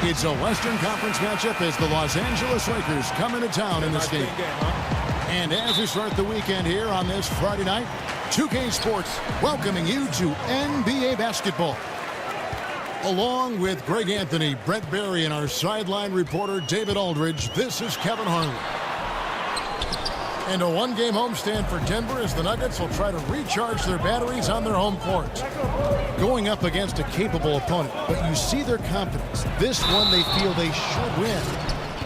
It's a Western Conference matchup as the Los Angeles Lakers come into town in this game. And as we start the weekend here on this Friday night, 2K Sports welcoming you to NBA basketball. Along with Greg Anthony, Brett Barry, and our sideline reporter David Aldridge, this is Kevin Harlan. And a one-game homestand for Denver as the Nuggets will try to recharge their batteries on their home court. Going up against a capable opponent, but you see their confidence. This one they feel they should win.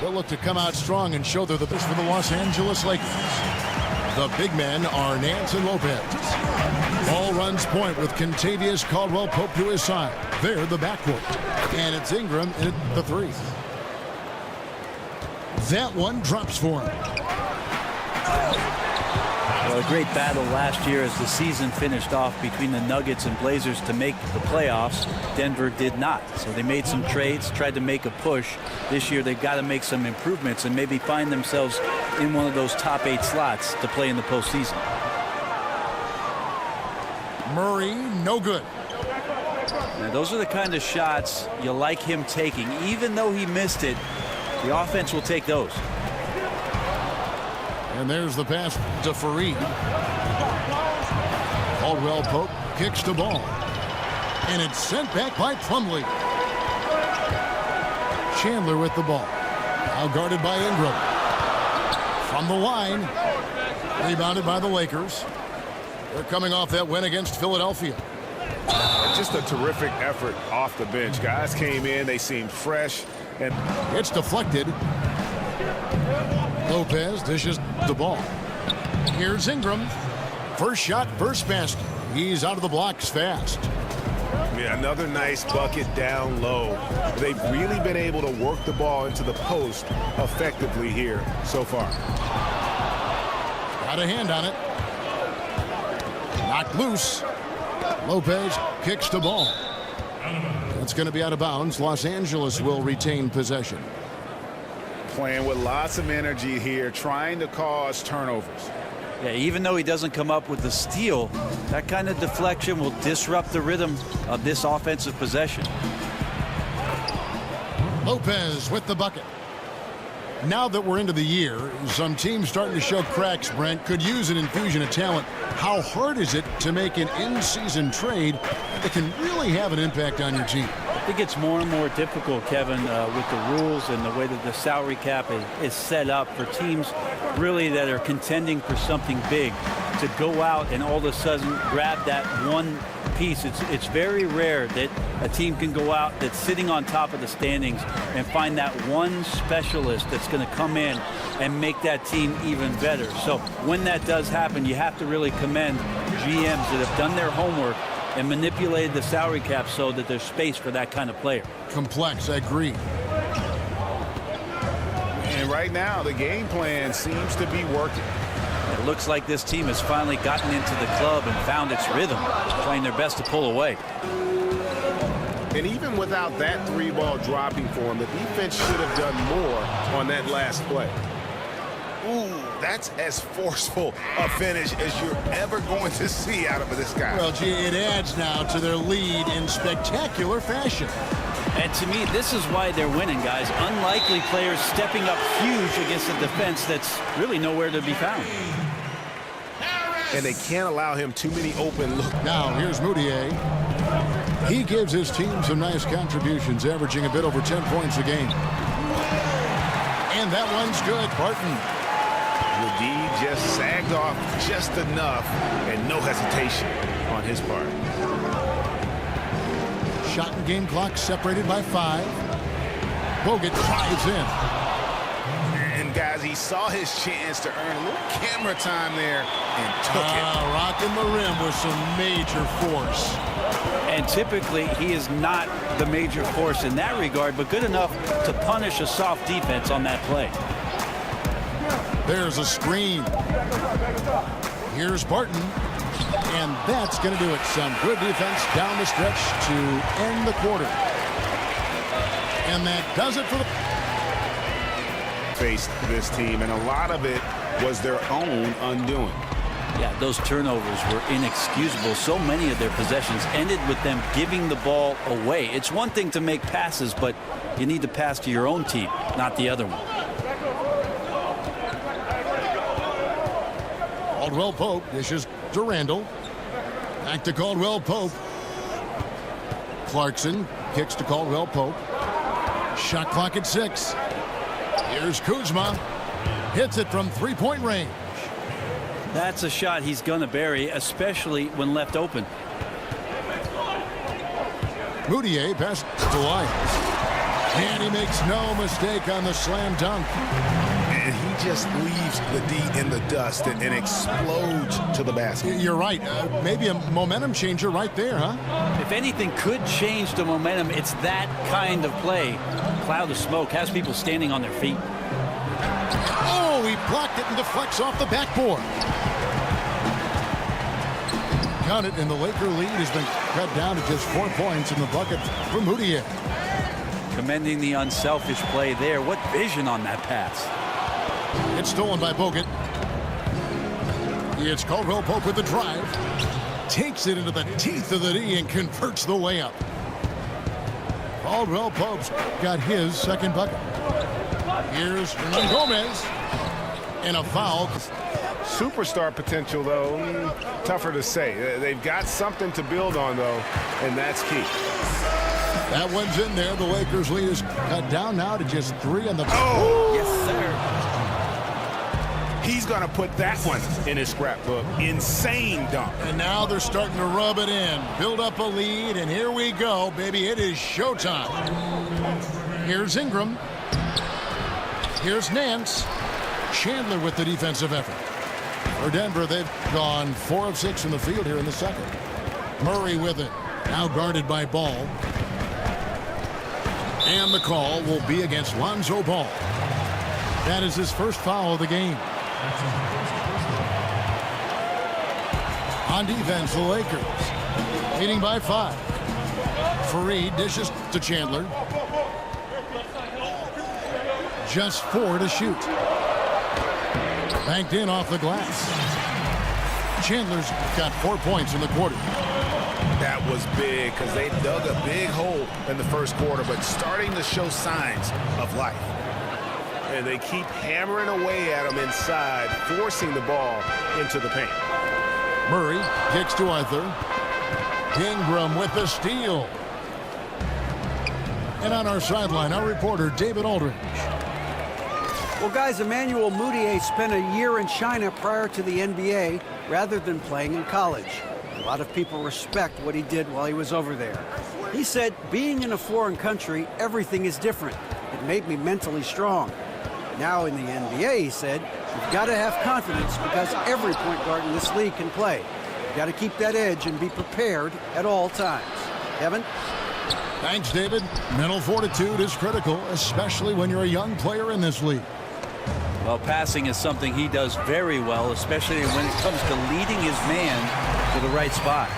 They'll look to come out strong and show they're the best for the Los Angeles Lakers. The big men are Nance and Lopez. Ball runs point with Kentavious Caldwell-Pope to his side. They're the backcourt. And it's Ingram in the three. That one drops for him. Well, a great battle last year as the season finished off between the Nuggets and Blazers to make the playoffs. Denver did not. So they made some trades, tried to make a push. This year they've got to make some improvements and maybe find themselves in one of those top 8 slots to play in the postseason. Murray, no good. Now, those are the kind of shots you like him taking. Even though he missed it, the offense will take those. And there's the pass to Fareed. Caldwell-Pope kicks the ball. And it's sent back by Plumlee. Chandler with the ball. Now guarded by Ingram. From the line. Rebounded by the Lakers. They're coming off that win against Philadelphia. Just a terrific effort off the bench. Guys came in, they seemed fresh. And it's deflected. Lopez dishes the ball. Here's Ingram. First shot, first basket. He's out of the blocks fast. Yeah, another nice bucket down low. They've really been able to work the ball into the post effectively here so far. Got a hand on it. Knocked loose. Lopez kicks the ball. That's going to be out of bounds. Los Angeles will retain possession. Playing with lots of energy here, trying to cause turnovers. Yeah, even though he doesn't come up with the steal, that kind of deflection will disrupt the rhythm of this offensive possession. Lopez with the bucket. Now that we're into the year, some teams starting to show cracks, Brent, could use an infusion of talent. How hard is it to make an in-season trade that can really have an impact on your team? I think it's more and more difficult, Kevin, with the rules and the way that the salary cap is set up for teams really that are contending for something big to go out and all of a sudden grab that one piece. It's very rare that a team can go out that's sitting on top of the standings and find that one specialist that's going to come in and make that team even better. So when that does happen, you have to really commend GMs that have done their homework and manipulated the salary cap so that there's space for that kind of player. Complex, I agree. And right now, the game plan seems to be working. It looks like this team has finally gotten into the club and found its rhythm, playing their best to pull away. And even without that 3-ball dropping for him, the defense should have done more on that last play. Ooh, that's as forceful a finish as you're ever going to see out of this guy. Well, gee, it adds now to their lead in spectacular fashion. And to me, this is why they're winning, guys. Unlikely players stepping up huge against a defense that's really nowhere to be found. And they can't allow him too many open looks. Now, here's Mudiay. He gives his team some nice contributions, averaging a bit over 10 points a game. And that one's good. Barton. Ledee just sagged off just enough, and no hesitation on his part. Shot and game clock separated by 5. Bogut drives in. And guys, he saw his chance to earn a little camera time there and took it. Rocking the rim with some major force. And typically, he is not the major force in that regard, but good enough to punish a soft defense on that play. There's a screen. Here's Barton. And that's going to do it. Some good defense down the stretch to end the quarter. And that does it for the... Faced this team, and a lot of it was their own undoing. Yeah, those turnovers were inexcusable. So many of their possessions ended with them giving the ball away. It's one thing to make passes, but you need to pass to your own team, not the other one. Caldwell Pope dishes to Randall. Back to Caldwell Pope. Clarkson kicks to Caldwell Pope. Shot clock at 6. Here's Kuzma. Hits it from three-point range. That's a shot he's going to bury, especially when left open. Moutier passes to Lyles. And he makes no mistake on the slam dunk. And he just leaves the D in the dust and explodes to the basket. You're right. Maybe a momentum changer right there, huh? If anything could change the momentum, it's that kind of play. Cloud of smoke has people standing on their feet. Oh, he blocked it and deflects off the backboard. Count it, and the Laker lead has been cut down to just 4 points in the bucket for Moutier. Commending the unselfish play there. What vision on that pass. It's stolen by Bogut. It's Caldwell Pope with the drive. Takes it into the teeth of the D and converts the layup. Caldwell Pope's got his second bucket. Here's Hernan Gomez. And a foul. Superstar potential, though, tougher to say. They've got something to build on, though, and that's key. That one's in there. The Lakers lead is cut down now to just 3 on the... Oh! Yes, sir. He's going to put that one in his scrapbook. Insane dunk. And now they're starting to rub it in. Build up a lead, and here we go, baby. It is showtime. Here's Ingram. Here's Nance. Chandler with the defensive effort. For Denver, they've gone 4 of 6 in the field here in the second. Murray with it. Now guarded by Ball. And the call will be against Lonzo Ball. That is his first foul of the game. On defense, the Lakers leading by 5. Fareed dishes to Chandler. Just 4 to shoot. Banked in off the glass. Chandler's got 4 points in the quarter. That was big because they dug a big hole in the first quarter, but starting to show signs of life. And they keep hammering away at him inside, forcing the ball into the paint. Murray kicks to Arthur. Ingram with the steal. And on our sideline, our reporter, David Aldridge. Well, guys, Emmanuel Mudiay spent a year in China prior to the NBA rather than playing in college. A lot of people respect what he did while he was over there. He said, being in a foreign country, everything is different. It made me mentally strong. Now in the NBA, he said, you've got to have confidence because every point guard in this league can play. You've got to keep that edge and be prepared at all times. Kevin? Thanks, David. Mental fortitude is critical, especially when you're a young player in this league. Well, passing is something he does very well, especially when it comes to leading his man to the right spot.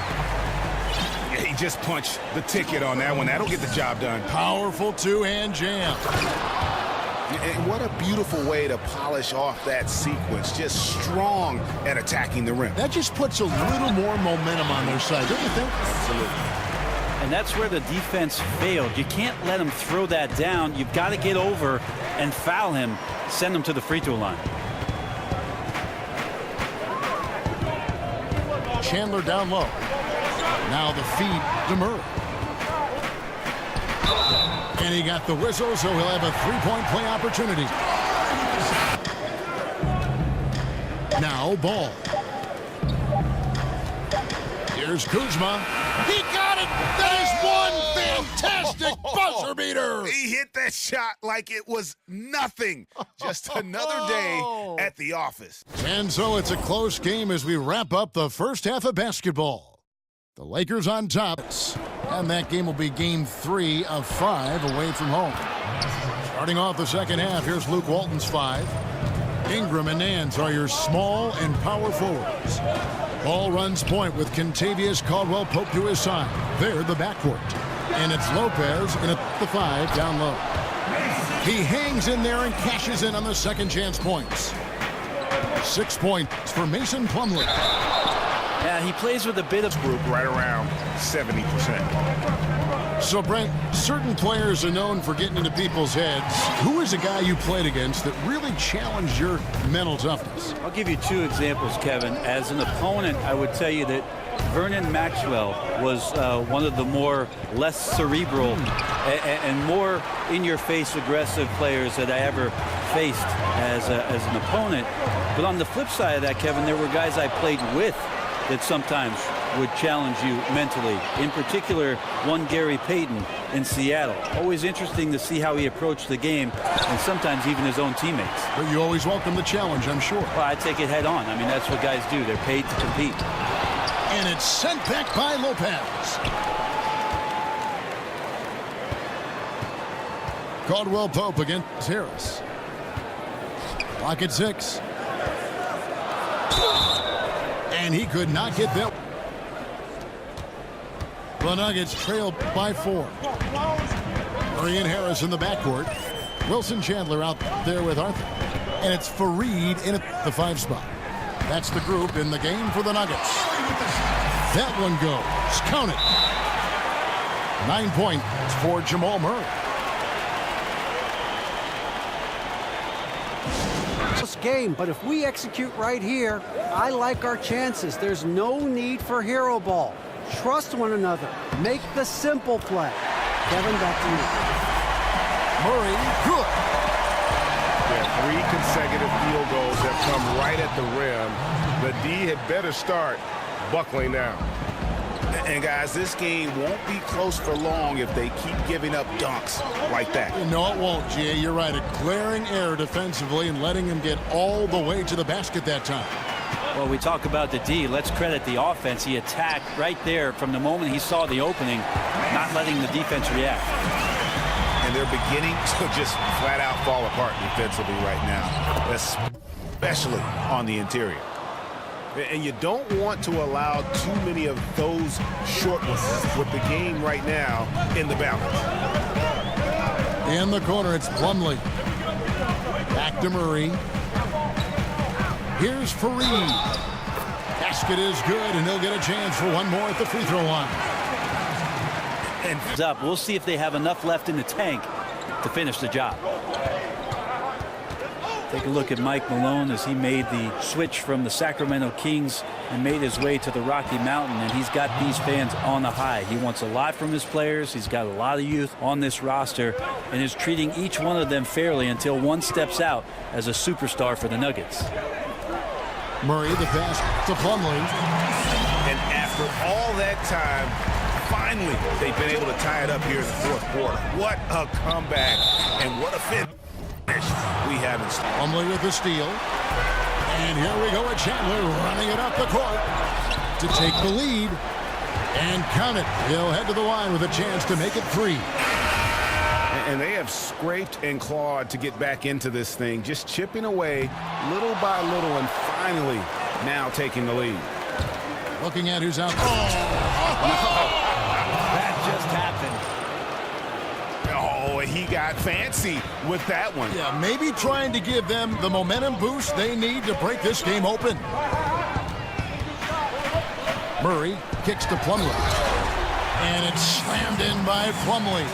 Yeah, he just punched the ticket on that one. That'll get the job done. Powerful two-hand jam. And what a beautiful way to polish off that sequence. Just strong at attacking the rim. That just puts a little more momentum on their side, don't you think? Absolutely. And that's where the defense failed. You can't let him throw that down. You've got to get over and foul him, send him to the free throw line. Chandler down low. Now the feed to Murray. And he got the whistle, so he'll have a three-point play opportunity. Now Ball. Here's Kuzma. He got it! That is one fantastic buzzer beater! He hit that shot like it was nothing. Just another day at the office. And so it's a close game as we wrap up the first half of basketball. The Lakers on top, and that game will be game 3 of 5 away from home. Starting off the second half, here's Luke Walton's 5. Ingram and Nance are your small and power forwards. Ball runs point with Kentavious Caldwell-Pope to his side. They're the backcourt. And it's Lopez in at the 5 down low. He hangs in there and cashes in on the second chance points. 6 points for Mason Plumlee. Yeah, he plays with a bit of Group right around 70%. So, Brent, certain players are known for getting into people's heads. Who is a guy you played against that really challenged your mental toughness? I'll give you 2 examples, Kevin. As an opponent, I would tell you that Vernon Maxwell was one of the less cerebral and more in-your-face aggressive players that I ever faced as an opponent. But on the flip side of that, Kevin, there were guys I played with that sometimes would challenge you mentally. In particular, one Gary Payton in Seattle. Always interesting to see how he approached the game, and sometimes even his own teammates. But you always welcome the challenge, I'm sure. Well, I take it head on. I mean, that's what guys do. They're paid to compete. And it's sent back by Lopez. Caldwell Pope against Harris. Clock at 6. And he could not get that. The Nuggets trailed by 4. Murray and Harris in the backcourt. Wilson Chandler out there with Arthur. And it's Fareed in at the 5 spot. That's the group in the game for the Nuggets. That one goes. Count it. 9 points for Jamal Murray. This game, but if we execute right here, I like our chances. There's no need for hero ball. Trust one another. Make the simple play. Kevin, back to you. Murray, good. Yeah, 3 consecutive field goals have come right at the rim. The D had better start buckling now. And guys, this game won't be close for long if they keep giving up dunks like that. No, it won't, G.A. You're right. A glaring error defensively and letting him get all the way to the basket that time. Well, we talk about the D. Let's credit the offense. He attacked right there from the moment he saw the opening, not letting the defense react. And they're beginning to just flat out fall apart defensively right now, especially on the interior. And you don't want to allow too many of those short ones with the game right now in the balance. In the corner, it's Plumlee. Back to Murray. Here's Fareed. Basket is good, and he'll get a chance for one more at the free throw line. And up. We'll see if they have enough left in the tank to finish the job. Take a look at Mike Malone as he made the switch from the Sacramento Kings and made his way to the Rocky Mountain, and he's got these fans on the high. He wants a lot from his players. He's got a lot of youth on this roster and is treating each one of them fairly until one steps out as a superstar for the Nuggets. Murray, the pass to Plumlee. And after all that time, finally they've been able to tie it up here in the 4th quarter. What a comeback and what a finish we have in store. Plumlee with the steal. And here we go with Chandler running it up the court to take the lead. And count it. He'll head to the line with a chance to make it 3. And they have scraped and clawed to get back into this thing, just chipping away little by little and finally now taking the lead. Looking at who's out there. That just happened. Oh, he got fancy with that one. Yeah, maybe trying to give them the momentum boost they need to break this game open. Murray kicks to Plumlee. And it's slammed in by Plumlee.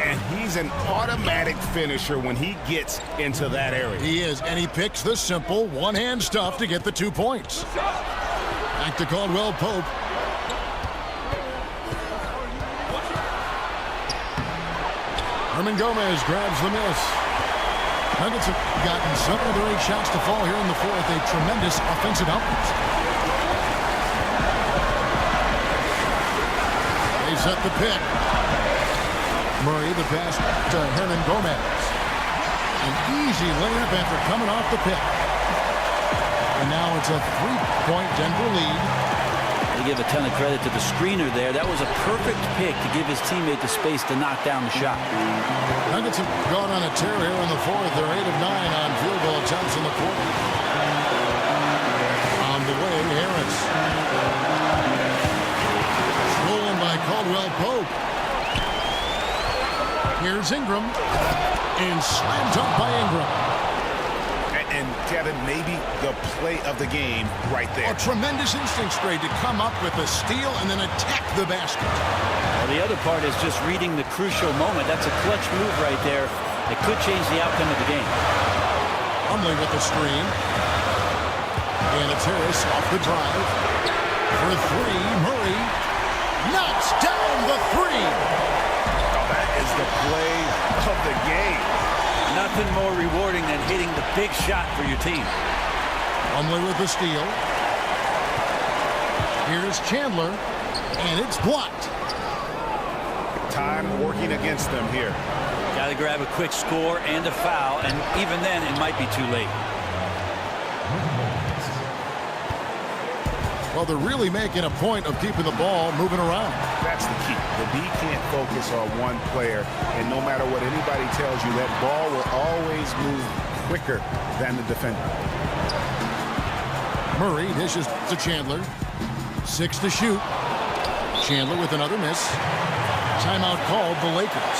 And he's an automatic finisher when he gets into that area. He is, and he picks the simple one-hand stuff to get the 2 points. Back to Caldwell Pope. Herman Gomez grabs the miss. Nuggets have gotten 7 of their 8 shots to fall here in the 4th. A tremendous offensive output. They set the pick. Murray, the pass to Hernan Gomez. An easy layup after coming off the pick. And now it's a 3-point Denver lead. They give a ton of credit to the screener there. That was a perfect pick to give his teammate the space to knock down the shot. Nuggets have gone on a tear here in the 4th. They're 8 of 9 on field goal attempts in the 4th. On the way, Harris. Stolen by Caldwell Pope. Here's Ingram. And slammed up by Ingram. And Kevin, maybe the play of the game right there. A tremendous instincts grade to come up with a steal and then attack the basket. Well, the other part is just reading the crucial moment. That's a clutch move right there. It could change the outcome of the game. Plumlee with the screen. And it's Harris off the drive. For three, Murray knocks down the three. Oh, that is the play of the game. Nothing more rewarding than hitting the big shot for your team. Plumlee with the steal. Here's Chandler, and it's blocked. Time working against them here. Got to grab a quick score and a foul, and even then it might be too late. Well, they're really making a point of keeping the ball moving around. That's the key. The D can't focus on one player, and no matter what anybody tells you, that ball will always move quicker than the defender. Murray dishes to Chandler. 6 to shoot. Chandler with another miss. Timeout called the Lakers.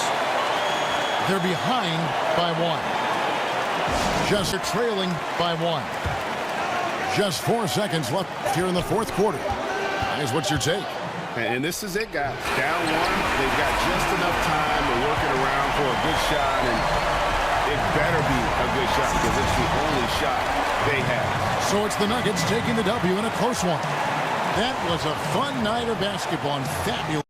They're behind by 1. Just trailing by 1. Just 4 seconds left here in the fourth quarter. Guys, what's your take? And this is it, guys. Down 1, they've got just enough time to work it around for a good shot, and it better be a good shot because it's the only shot they have. So it's the Nuggets taking the W in a close one. That was a fun night of basketball and fabulous.